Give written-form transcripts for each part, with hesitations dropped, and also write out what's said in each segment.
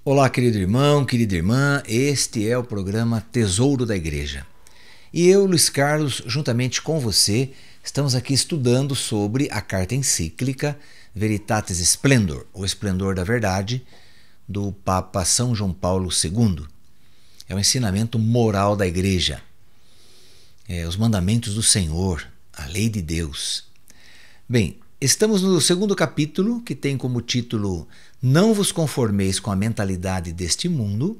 Olá, querido irmão, querida irmã, este é o programa Tesouro da Igreja. E eu, Luiz Carlos, juntamente com você, estamos aqui estudando sobre a carta encíclica Veritatis Splendor, o Esplendor da Verdade, do Papa São João Paulo II. É o ensinamento moral da Igreja, os mandamentos do Senhor, a lei de Deus. Bem, estamos no segundo capítulo, que tem como título Não vos conformeis com a mentalidade deste mundo,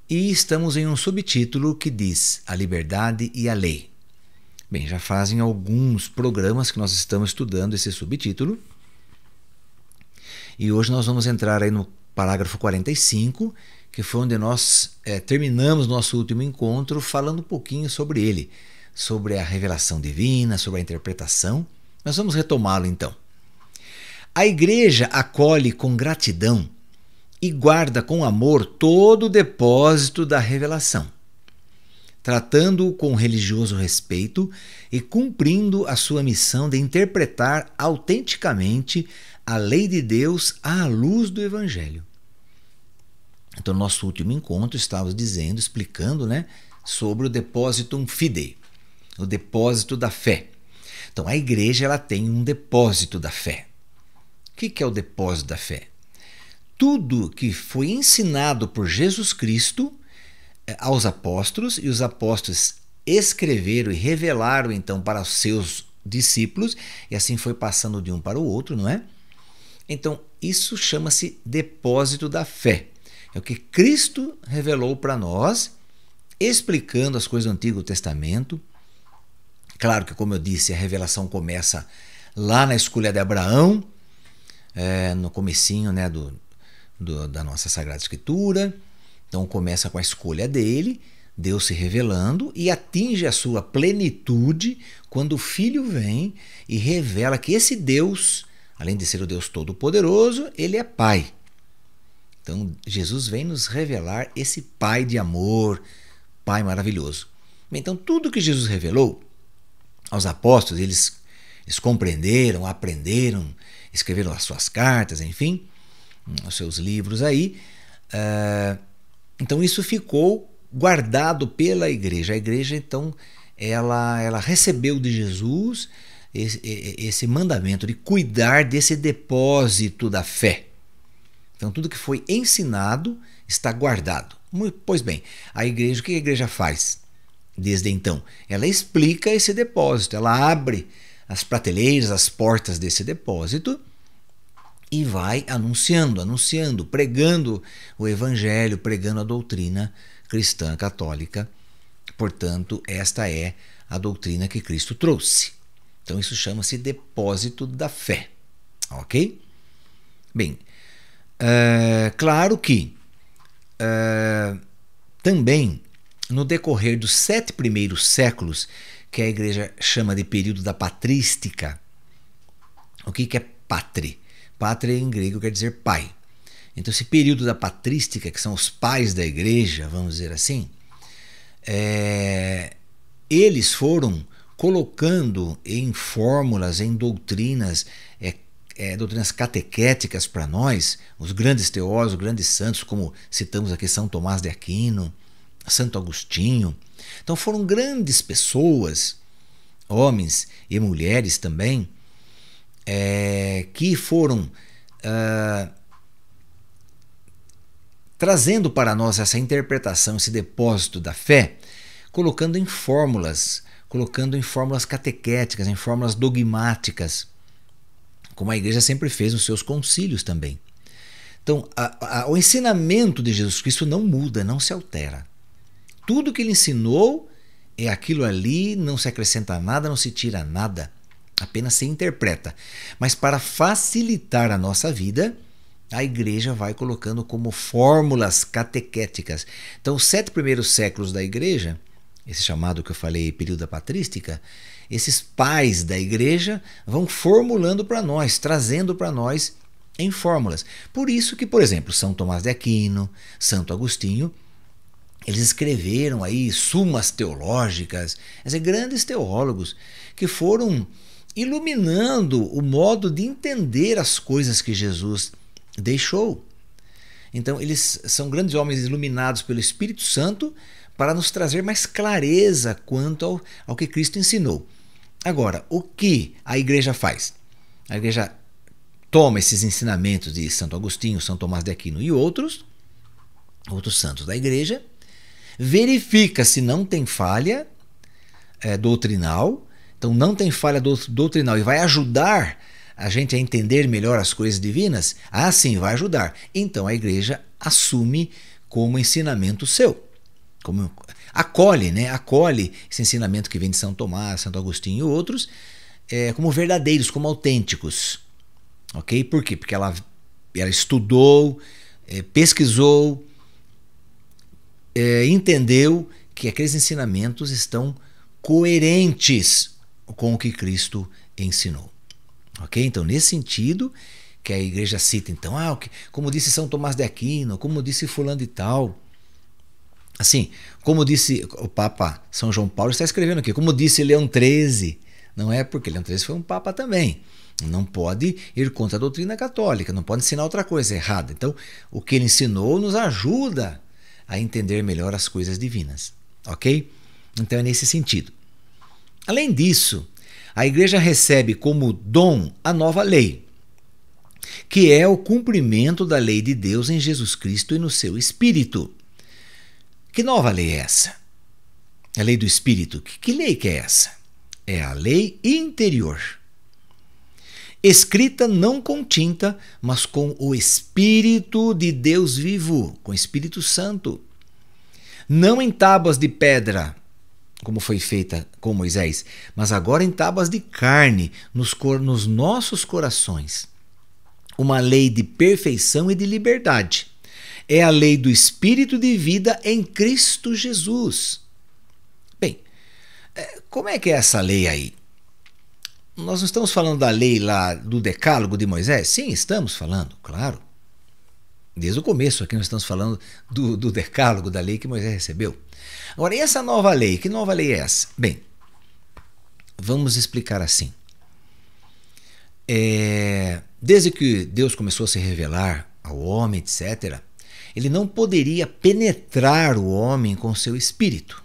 e estamos em um subtítulo que diz A liberdade e a lei. Bem, já fazem alguns programas que nós estamos estudando esse subtítulo, e hoje nós vamos entrar aí no parágrafo 45, que foi onde nós terminamos nosso último encontro falando um pouquinho sobre ele, sobre a revelação divina, sobre a interpretação. Nós vamos retomá-lo então. A Igreja acolhe com gratidão e guarda com amor todo o depósito da revelação, tratando-o com religioso respeito e cumprindo a sua missão de interpretar autenticamente a lei de Deus à luz do Evangelho. Então, no nosso último encontro, estávamos explicando, sobre o depositum fidei, o depósito da fé. Então, a Igreja ela tem um depósito da fé. O que é o depósito da fé? Tudo que foi ensinado por Jesus Cristo aos apóstolos, e os apóstolos escreveram e revelaram então para os seus discípulos, e assim foi passando de um para o outro, não é? Então, isso chama-se depósito da fé. É o que Cristo revelou para nós, explicando as coisas do Antigo Testamento. Claro que, como eu disse, a revelação começa lá na escolha de Abraão, no comecinho da nossa Sagrada Escritura. Então começa com a escolha dele, Deus se revelando, e atinge a sua plenitude quando o Filho vem e revela que esse Deus, além de ser o Deus Todo-Poderoso, ele é Pai. Então Jesus vem nos revelar esse Pai de amor, Pai maravilhoso. Então tudo que Jesus revelou aos apóstolos, eles compreenderam, aprenderam, escreveram as suas cartas, enfim, os seus livros aí. Então isso ficou guardado pela Igreja. A Igreja, então, ela recebeu de Jesus esse mandamento de cuidar desse depósito da fé. Então tudo que foi ensinado está guardado. Pois bem, a Igreja, o que a Igreja faz desde então? Ela explica esse depósito, ela abre as prateleiras, as portas desse depósito e vai anunciando, pregando o Evangelho, pregando a doutrina cristã católica. Portanto, esta é a doutrina que Cristo trouxe. Então isso chama-se depósito da fé, ok? Bem, claro que também no decorrer dos 7 primeiros séculos, que a Igreja chama de período da patrística. O que é patre? Patre em grego quer dizer pai. Então esse período da patrística, que são os pais da Igreja, vamos dizer assim, eles foram colocando em fórmulas, em doutrinas, doutrinas catequéticas para nós, os grandes teólogos, os grandes santos, como citamos aqui São Tomás de Aquino, Santo Agostinho. Então foram grandes pessoas, homens e mulheres também, que foram trazendo para nós essa interpretação, esse depósito da fé, colocando em fórmulas catequéticas, em fórmulas dogmáticas, como a Igreja sempre fez nos seus concílios também. Então, o ensinamento de Jesus Cristo não muda, não se altera. Tudo que ele ensinou é aquilo ali, não se acrescenta nada, não se tira nada, apenas se interpreta. Mas para facilitar a nossa vida, a Igreja vai colocando como fórmulas catequéticas. Então, os 7 primeiros séculos da Igreja, esse chamado que eu falei, período da patrística, esses pais da Igreja vão formulando para nós, trazendo para nós em fórmulas. Por isso que, por exemplo, São Tomás de Aquino, Santo Agostinho, eles escreveram aí sumas teológicas, grandes teólogos que foram iluminando o modo de entender as coisas que Jesus deixou. Então eles são grandes homens iluminados pelo Espírito Santo para nos trazer mais clareza quanto ao que Cristo ensinou. Agora, o que a igreja faz? A igreja toma esses ensinamentos de Santo Agostinho, São Tomás de Aquino e outros santos da igreja, verifica se não tem falha doutrinal, então não tem falha doutrinal e vai ajudar a gente a entender melhor as coisas divinas, sim, vai ajudar. Então a igreja assume como ensinamento seu, como acolhe esse ensinamento que vem de São Tomás, Santo Agostinho e outros, como verdadeiros, como autênticos. Ok? Por quê? Porque ela estudou, pesquisou, entendeu que aqueles ensinamentos estão coerentes com o que Cristo ensinou. Ok? Então, nesse sentido, que a igreja cita, então, como disse São Tomás de Aquino, como disse fulano de tal. Assim, como disse o Papa São João Paulo, está escrevendo aqui, como disse Leão XIII. Não é porque Leão XIII foi um Papa também. Não pode ir contra a doutrina católica, não pode ensinar outra coisa errada. Então, o que ele ensinou nos ajuda a entender melhor as coisas divinas. Ok? Então é nesse sentido. Além disso, a igreja recebe como dom a nova lei, que é o cumprimento da lei de Deus em Jesus Cristo e no seu Espírito. Que nova lei é essa? A lei do Espírito. Que lei que é essa? É a lei interior. Escrita não com tinta, mas com o Espírito de Deus vivo, com o Espírito Santo. Não em tábuas de pedra, como foi feita com Moisés, mas agora em tábuas de carne, nos nossos corações. Uma lei de perfeição e de liberdade. É a lei do Espírito de vida em Cristo Jesus. Bem, como é que é essa lei aí? Nós não estamos falando da lei lá do Decálogo de Moisés? Sim, estamos falando, claro. Desde o começo aqui nós estamos falando do Decálogo, da lei que Moisés recebeu. Agora, e essa nova lei? Que nova lei é essa? Bem, vamos explicar assim. Desde que Deus começou a se revelar ao homem, etc., ele não poderia penetrar o homem com seu espírito.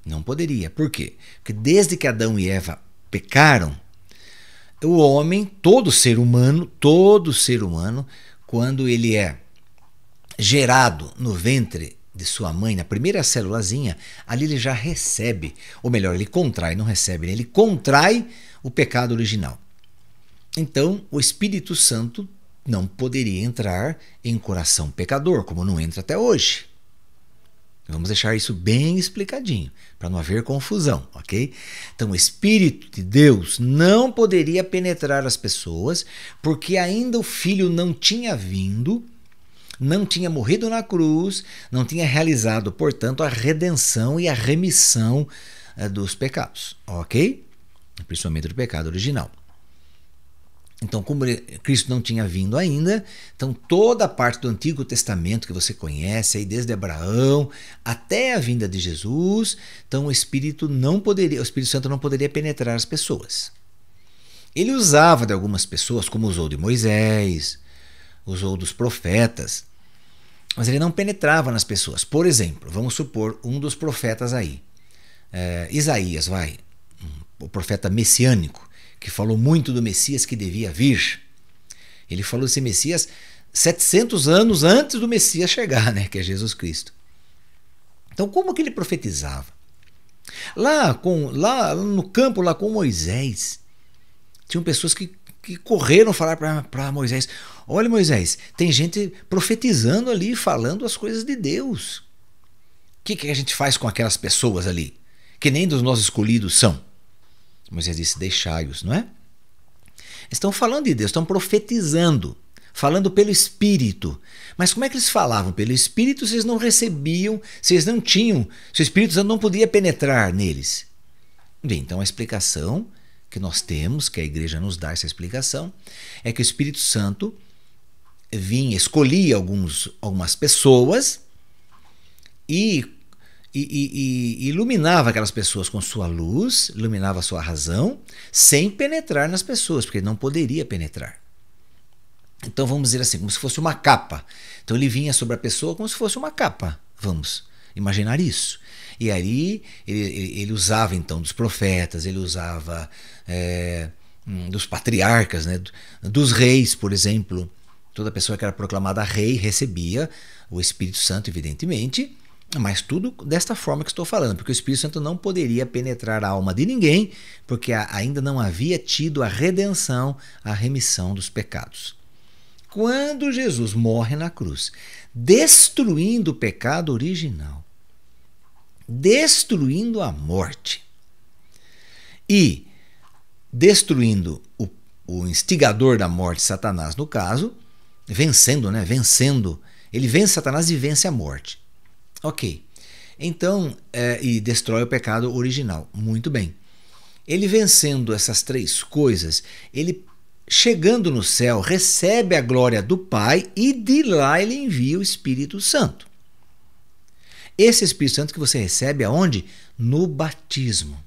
Não poderia. Por quê? Porque desde que Adão e Eva pecaram, o homem, todo ser humano, quando ele é gerado no ventre de sua mãe, na primeira célulazinha, ali ele já recebe, ou melhor, ele contrai, não recebe, ele contrai o pecado original. Então, o Espírito Santo não poderia entrar em coração pecador, como não entra até hoje. Vamos deixar isso bem explicadinho, para não haver confusão, ok? Então, o Espírito de Deus não poderia penetrar as pessoas, porque ainda o Filho não tinha vindo, não tinha morrido na cruz, não tinha realizado, portanto, a redenção e a remissão dos pecados, ok? Principalmente do pecado original. Então, como Cristo não tinha vindo ainda, então toda a parte do Antigo Testamento que você conhece, aí desde Abraão até a vinda de Jesus, então o Espírito Santo não poderia penetrar as pessoas. Ele usava de algumas pessoas, como usou de Moisés, usou dos profetas, mas ele não penetrava nas pessoas. Por exemplo, vamos supor um dos profetas aí, Isaías, o profeta messiânico, que falou muito do Messias que devia vir. Ele falou desse Messias 700 anos antes do Messias chegar, né, que é Jesus Cristo. Então, como que ele profetizava? Lá no campo, lá com Moisés, tinham pessoas que correram falar para Moisés: olha, Moisés, tem gente profetizando ali, falando as coisas de Deus. O que a gente faz com aquelas pessoas ali, que nem dos nossos escolhidos são? Moisés disse: deixai-os, não é? Estão falando de Deus, estão profetizando, falando pelo Espírito. Mas como é que eles falavam pelo Espírito se eles não recebiam, se eles não tinham, se o Espírito Santo não podia penetrar neles? Bem, então a explicação que nós temos, que a igreja nos dá essa explicação, é que o Espírito Santo escolhia algumas pessoas e iluminava aquelas pessoas com sua luz, iluminava a sua razão, sem penetrar nas pessoas, porque ele não poderia penetrar. Então vamos dizer assim, como se fosse uma capa. Então ele vinha sobre a pessoa como se fosse uma capa. Vamos imaginar isso. E aí ele usava então dos profetas, ele usava dos patriarcas, né? Dos reis, por exemplo. Toda pessoa que era proclamada rei recebia o Espírito Santo, evidentemente, mas tudo desta forma que estou falando, porque o Espírito Santo não poderia penetrar a alma de ninguém, porque ainda não havia tido a redenção, a remissão dos pecados. Quando Jesus morre na cruz, destruindo o pecado original, destruindo a morte e destruindo o instigador da morte, Satanás, no caso, vencendo, né? Vencendo. Ele vence Satanás e vence a morte. Ok. Então, e destrói o pecado original. Muito bem. Ele vencendo essas três coisas, ele, chegando no céu, recebe a glória do Pai e de lá ele envia o Espírito Santo. Esse Espírito Santo que você recebe aonde? No batismo.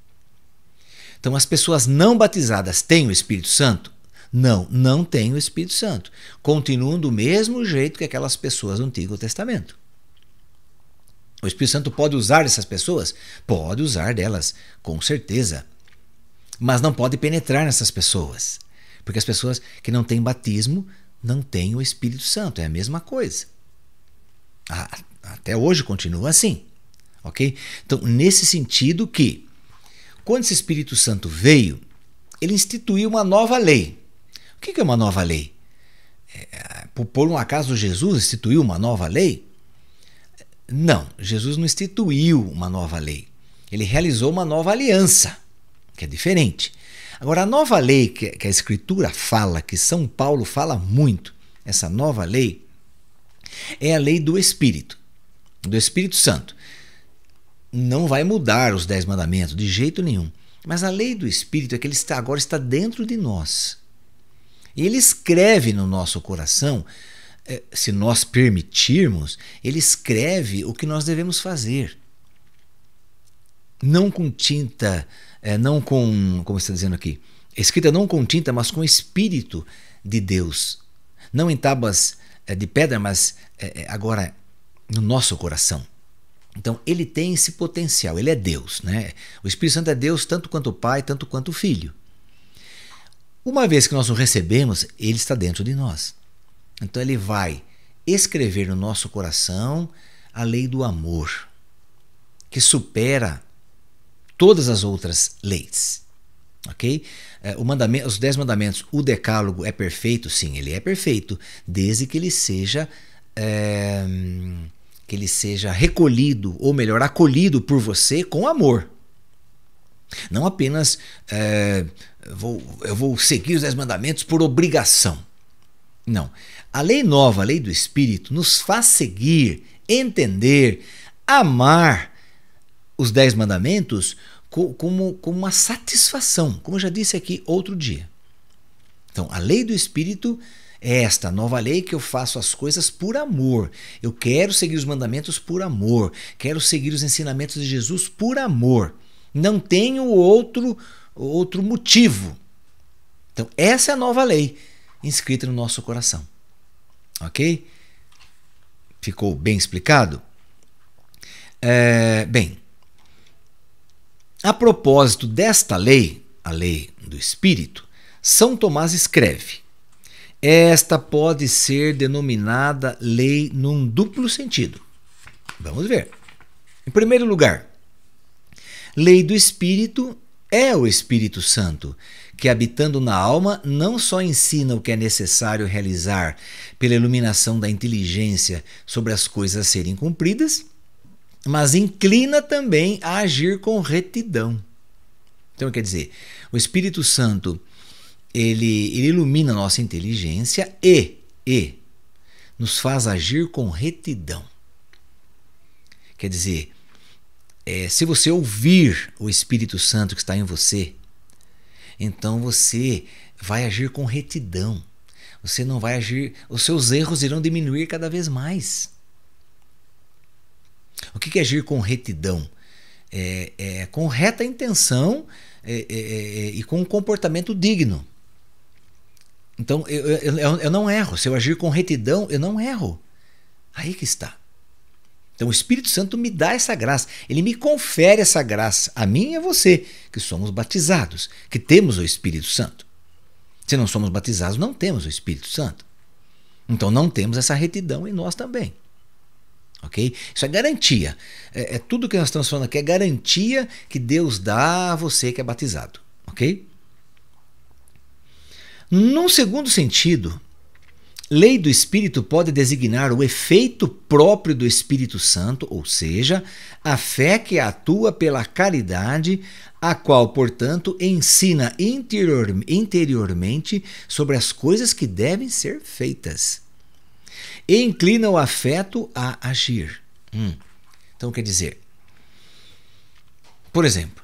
Então, as pessoas não batizadas têm o Espírito Santo? Não, não têm o Espírito Santo. Continuam do mesmo jeito que aquelas pessoas do Antigo Testamento. O Espírito Santo pode usar essas pessoas? Pode usar delas, com certeza. Mas não pode penetrar nessas pessoas. Porque as pessoas que não têm batismo não têm o Espírito Santo. É a mesma coisa. Até hoje continua assim. Ok? Então, nesse sentido que, quando esse Espírito Santo veio, ele instituiu uma nova lei. O que é uma nova lei? Por um acaso Jesus instituiu uma nova lei? Não, Jesus não instituiu uma nova lei. Ele realizou uma nova aliança, que é diferente. Agora, a nova lei que a Escritura fala, que São Paulo fala muito, essa nova lei, é a lei do Espírito Santo. Não vai mudar os 10 mandamentos, de jeito nenhum. Mas a lei do Espírito é que ele agora está dentro de nós. E ele escreve no nosso coração, se nós permitirmos, ele escreve o que nós devemos fazer. Não com tinta, não com, como está dizendo aqui, escrita não com tinta, mas com o Espírito de Deus. Não em tábuas de pedra, mas agora no nosso coração. Então ele tem esse potencial, ele é Deus, né? O Espírito Santo é Deus tanto quanto o Pai, tanto quanto o Filho. Uma vez que nós o recebemos, ele está dentro de nós. Então ele vai escrever no nosso coração a lei do amor, que supera todas as outras leis. Ok? Os 10 mandamentos, o decálogo é perfeito? Sim, ele é perfeito, desde que ele seja recolhido, ou melhor, acolhido por você com amor. Não apenas eu vou seguir os 10 mandamentos por obrigação. Não. A lei nova, a lei do Espírito, nos faz seguir, entender, amar os 10 mandamentos como uma satisfação, como eu já disse aqui outro dia. Então, a lei do Espírito é esta nova lei que eu faço as coisas por amor. Eu quero seguir os mandamentos por amor. Quero seguir os ensinamentos de Jesus por amor. Não tenho outro motivo. Então, essa é a nova lei inscrita no nosso coração. Ok? Ficou bem explicado? Bem, a propósito desta lei, a lei do Espírito, São Tomás escreve: esta pode ser denominada lei num duplo sentido. Vamos ver. Em primeiro lugar, lei do Espírito é o Espírito Santo, que habitando na alma não só ensina o que é necessário realizar pela iluminação da inteligência sobre as coisas a serem cumpridas, mas inclina também a agir com retidão. Então, quer dizer, o Espírito Santo ele ilumina a nossa inteligência e nos faz agir com retidão. Quer dizer, se você ouvir o Espírito Santo que está em você, então você vai agir com retidão. Você não vai agir, os seus erros irão diminuir cada vez mais. O que é agir com retidão? Com reta intenção e com um comportamento digno. Então eu não erro. Se eu agir com retidão, eu não erro. Aí que está. Então o Espírito Santo me dá essa graça. Ele me confere essa graça. A mim e a você, que somos batizados, que temos o Espírito Santo. Se não somos batizados, não temos o Espírito Santo. Então não temos essa retidão em nós também. Ok? Isso é garantia. É tudo que nós estamos falando aqui é garantia que Deus dá a você que é batizado. Ok? Num segundo sentido, lei do Espírito pode designar o efeito próprio do Espírito Santo, ou seja, a fé que atua pela caridade, a qual, portanto, ensina interiormente sobre as coisas que devem ser feitas e inclina o afeto a agir. Então, quer dizer, por exemplo,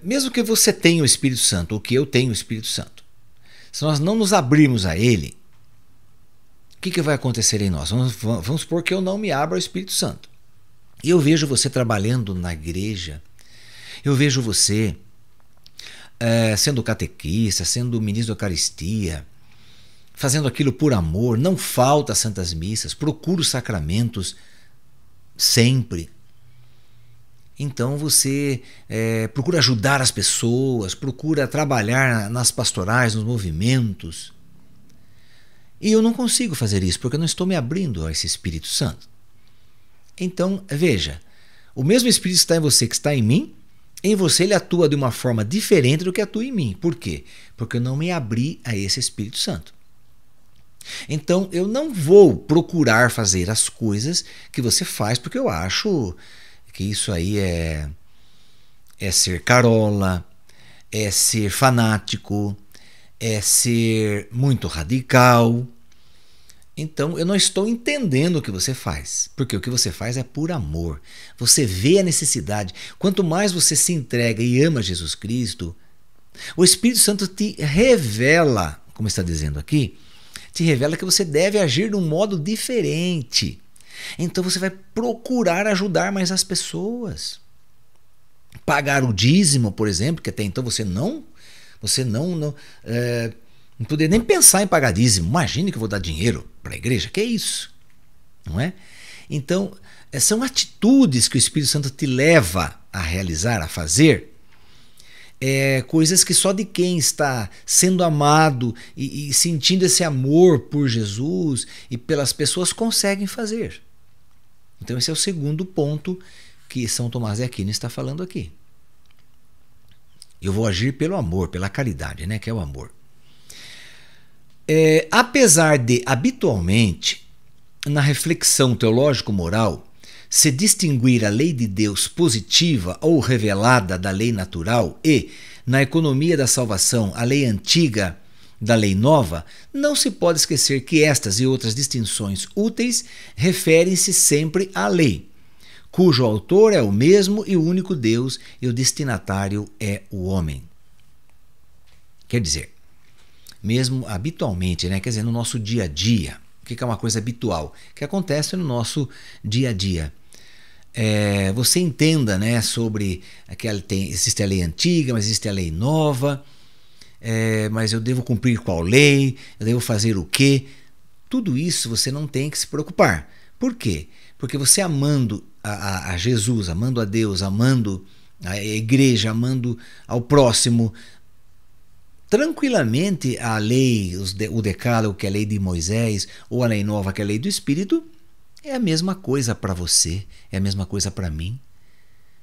mesmo que você tenha o Espírito Santo, ou que eu tenha o Espírito Santo, se nós não nos abrirmos a ele, o que vai acontecer em nós? Vamos supor que eu não me abro ao Espírito Santo. E eu vejo você trabalhando na igreja, eu vejo você sendo catequista, sendo ministro da Eucaristia, fazendo aquilo por amor, não falta às santas missas, procura os sacramentos sempre. Então você procura ajudar as pessoas, procura trabalhar nas pastorais, nos movimentos. E eu não consigo fazer isso, porque eu não estou me abrindo a esse Espírito Santo. Então, veja, o mesmo Espírito está em você que está em mim, em você ele atua de uma forma diferente do que atua em mim. Por quê? Porque eu não me abri a esse Espírito Santo. Então, eu não vou procurar fazer as coisas que você faz, porque eu acho que isso aí é ser carola, é ser fanático, é ser muito radical. Então eu não estou entendendo o que você faz, porque o que você faz é por amor. Você vê a necessidade. Quanto mais você se entrega e ama Jesus Cristo, o Espírito Santo te revela, como está dizendo aqui, te revela que você deve agir de um modo diferente. Então você vai procurar ajudar mais as pessoas. Pagar o dízimo, por exemplo, que até então você não poderia nem pensar em pagar dízimo. Imagine que eu vou dar dinheiro para a igreja. Que é isso? Não é? Então, são atitudes que o Espírito Santo te leva a realizar, a fazer, coisas que só de quem está sendo amado e sentindo esse amor por Jesus e pelas pessoas conseguem fazer. Então esse é o segundo ponto que São Tomás de Aquino está falando aqui. Eu vou agir pelo amor, pela caridade, né, que é o amor. Apesar de, habitualmente, na reflexão teológico-moral, se distinguir a lei de Deus positiva ou revelada da lei natural e, na economia da salvação, a lei antiga da lei nova, não se pode esquecer que estas e outras distinções úteis referem-se sempre à lei, cujo autor é o mesmo e o único Deus e o destinatário é o homem. Quer dizer, mesmo habitualmente, né? Quer dizer, no nosso dia a dia, o que é uma coisa habitual? Que acontece no nosso dia a dia. Você entenda, né, sobre existe a lei antiga, mas existe a lei nova, mas eu devo cumprir qual lei, eu devo fazer o quê? Tudo isso você não tem que se preocupar. Por quê? Porque você amando a Jesus, amando a Deus, amando a igreja, amando ao próximo, tranquilamente a lei, o decálogo, que é a lei de Moisés, ou a lei nova, que é a lei do Espírito, é a mesma coisa para você, é a mesma coisa para mim.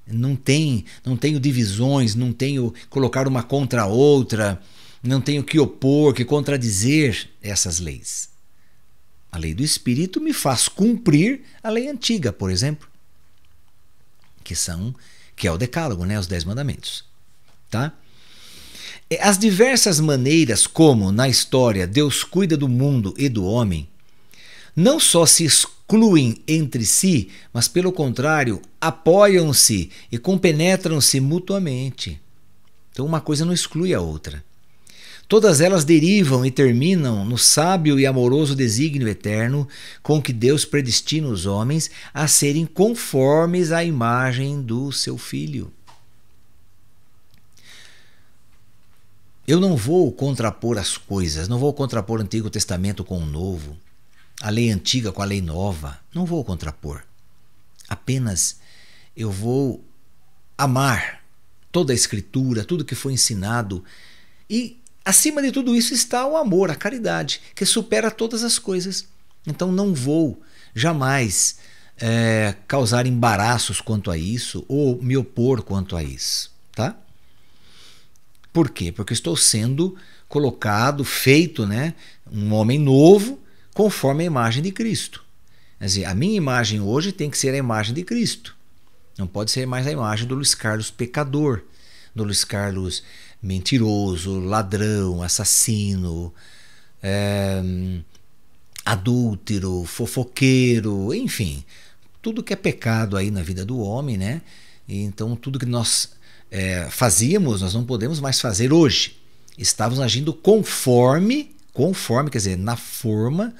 Não tenho divisões, não tenho colocar uma contra a outra, não tenho que opor, que contradizer essas leis. A lei do Espírito me faz cumprir a lei antiga, por exemplo, que é o decálogo, né, os 10 mandamentos. Tá? As diversas maneiras como, na história, Deus cuida do mundo e do homem, não só se excluem entre si, mas, pelo contrário, apoiam-se e compenetram-se mutuamente. Então, uma coisa não exclui a outra. Todas elas derivam e terminam no sábio e amoroso desígnio eterno com que Deus predestina os homens a serem conformes à imagem do seu Filho. Eu não vou contrapor as coisas, não vou contrapor o Antigo Testamento com o Novo, a lei antiga com a lei nova. Não vou contrapor. Apenas eu vou amar toda a Escritura, tudo que foi ensinado. E acima de tudo isso está o amor, a caridade, que supera todas as coisas. Então não vou jamais causar embaraços quanto a isso ou me opor quanto a isso, tá? Por quê? Porque estou sendo colocado, feito, né, um homem novo conforme a imagem de Cristo. Quer dizer, a minha imagem hoje tem que ser a imagem de Cristo. Não pode ser mais a imagem do Luiz Carlos pecador, do Luiz Carlos mentiroso, ladrão, assassino, adúltero, fofoqueiro, enfim, tudo que é pecado aí na vida do homem, né? E então tudo que nós fazíamos, nós não podemos mais fazer hoje. Estávamos agindo conforme, quer dizer, na forma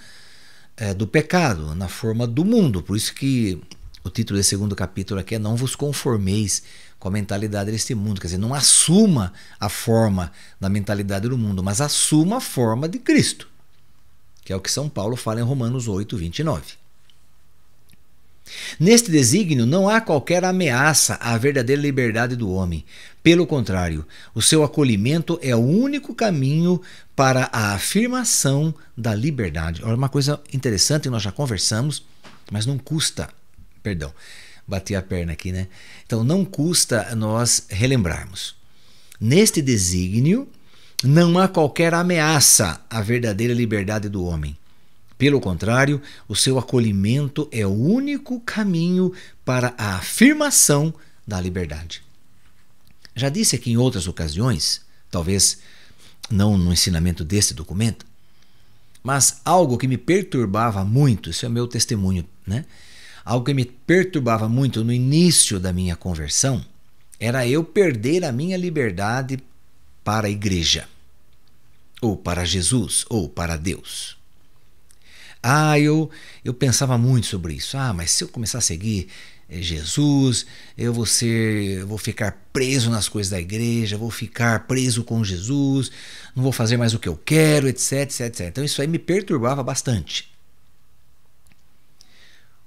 do pecado, na forma do mundo. Por isso que o título desse segundo capítulo aqui é Não vos conformeis com a mentalidade deste mundo. Quer dizer, não assuma a forma da mentalidade do mundo, mas assuma a forma de Cristo, que é o que São Paulo fala em Romanos 8, 29. Neste desígnio não há qualquer ameaça à verdadeira liberdade do homem. Pelo contrário, o seu acolhimento é o único caminho para a afirmação da liberdade. Olha, uma coisa interessante, nós já conversamos, mas não custa, perdão, bati a perna aqui, né? Então não custa nós relembrarmos. Neste desígnio não há qualquer ameaça à verdadeira liberdade do homem. Pelo contrário, o seu acolhimento é o único caminho para a afirmação da liberdade. Já disse aqui em outras ocasiões, talvez não no ensinamento desse documento, mas algo que me perturbava muito, isso é meu testemunho, né? Algo que me perturbava muito no início da minha conversão era eu perder a minha liberdade para a igreja, ou para Jesus, ou para Deus. Eu pensava muito sobre isso. Mas se eu começar a seguir Jesus, eu vou ficar preso nas coisas da igreja, vou ficar preso com Jesus, não vou fazer mais o que eu quero, etc, etc, etc. Então isso aí me perturbava bastante.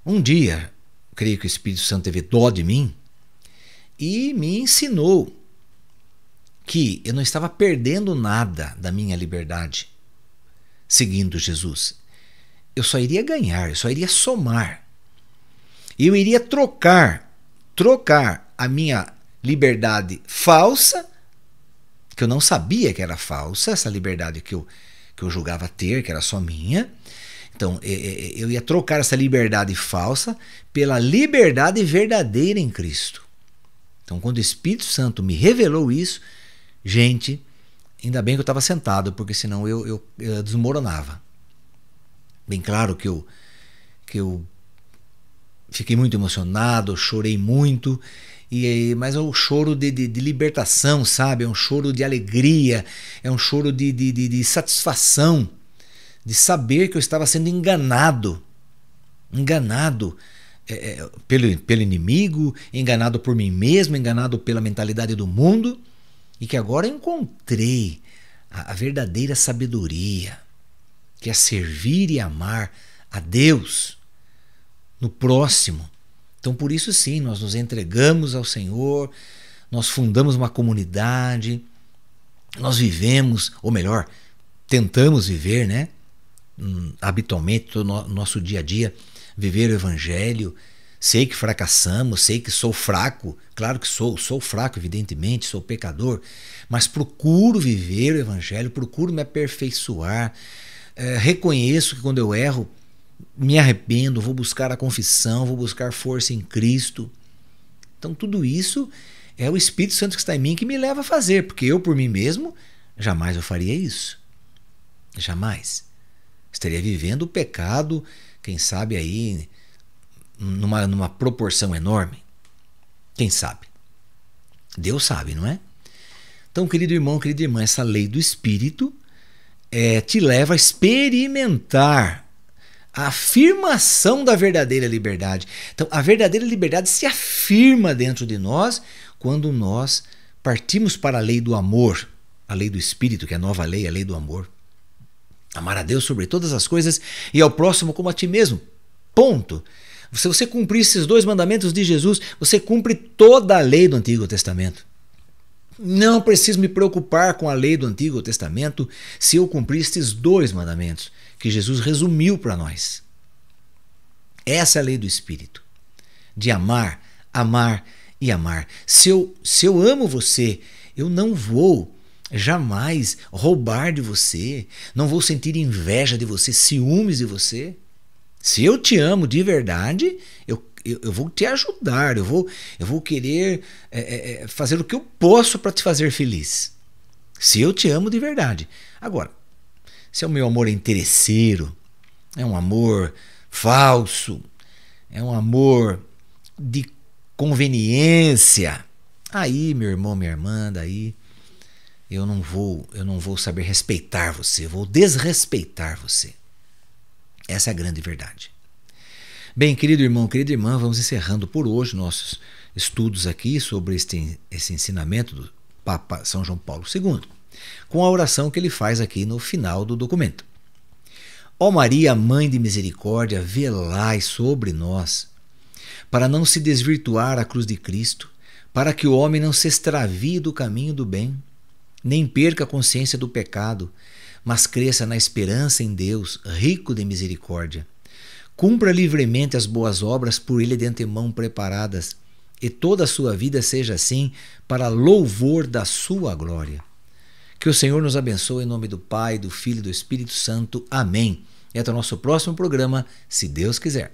Um dia, creio que o Espírito Santo teve dó de mim e me ensinou que eu não estava perdendo nada da minha liberdade seguindo Jesus. Eu só iria ganhar, eu só iria somar. Eu iria trocar a minha liberdade falsa, que eu não sabia que era falsa, essa liberdade que eu julgava ter, que era só minha. Então, eu ia trocar essa liberdade falsa pela liberdade verdadeira em Cristo. Então, quando o Espírito Santo me revelou isso, gente, ainda bem que eu estava sentado, porque senão eu desmoronava. Bem claro que eu fiquei muito emocionado, chorei muito, mas é um choro de libertação, sabe? É um choro de alegria, é um choro de satisfação, de saber que eu estava sendo enganado pelo inimigo, enganado por mim mesmo, enganado pela mentalidade do mundo, e que agora eu encontrei a verdadeira sabedoria, que é servir e amar a Deus no próximo. Então, por isso sim, nós nos entregamos ao Senhor, nós fundamos uma comunidade, nós vivemos, ou melhor, tentamos viver, né? Habitualmente, no nosso dia a dia, viver o Evangelho. Sei que fracassamos, sei que sou fraco, claro que sou fraco, evidentemente, sou pecador, mas procuro viver o Evangelho, procuro me aperfeiçoar. Reconheço que quando eu erro, me arrependo, vou buscar a confissão, vou buscar força em Cristo. Então tudo isso é o Espírito Santo que está em mim que me leva a fazer, porque eu por mim mesmo jamais eu faria isso. Jamais. Estaria vivendo o pecado, quem sabe aí, numa proporção enorme. Quem sabe? Deus sabe, não é? Então, querido irmão, querida irmã, essa lei do Espírito te leva a experimentar a afirmação da verdadeira liberdade. Então, a verdadeira liberdade se afirma dentro de nós quando nós partimos para a lei do amor, a lei do Espírito, que é a nova lei, a lei do amor. Amar a Deus sobre todas as coisas e ao próximo como a ti mesmo. Ponto. Se você cumprir esses 2 mandamentos de Jesus, você cumpre toda a lei do Antigo Testamento. Não preciso me preocupar com a lei do Antigo Testamento se eu cumprir esses 2 mandamentos que Jesus resumiu para nós. Essa é a lei do Espírito, de amar, amar e amar. Se eu amo você, eu não vou jamais roubar de você, não vou sentir inveja de você, ciúmes de você. Se eu te amo de verdade, eu vou te ajudar, eu vou querer fazer o que eu posso para te fazer feliz. Se eu te amo de verdade. Agora, se o meu amor é interesseiro, é um amor falso, é um amor de conveniência, aí, meu irmão, minha irmã, daí eu não vou saber respeitar você, eu vou desrespeitar você. Essa é a grande verdade. Bem, querido irmão, querida irmã, vamos encerrando por hoje nossos estudos aqui sobre esse ensinamento do Papa São João Paulo II, com a oração que ele faz aqui no final do documento. Ó Maria, Mãe de Misericórdia, velai sobre nós, para não se desvirtuar a cruz de Cristo, para que o homem não se extravie do caminho do bem, nem perca a consciência do pecado, mas cresça na esperança em Deus, rico de misericórdia. Cumpra livremente as boas obras por ele de antemão preparadas, e toda a sua vida seja assim para louvor da sua glória. Que o Senhor nos abençoe em nome do Pai, do Filho e do Espírito Santo. Amém. E até o nosso próximo programa, se Deus quiser.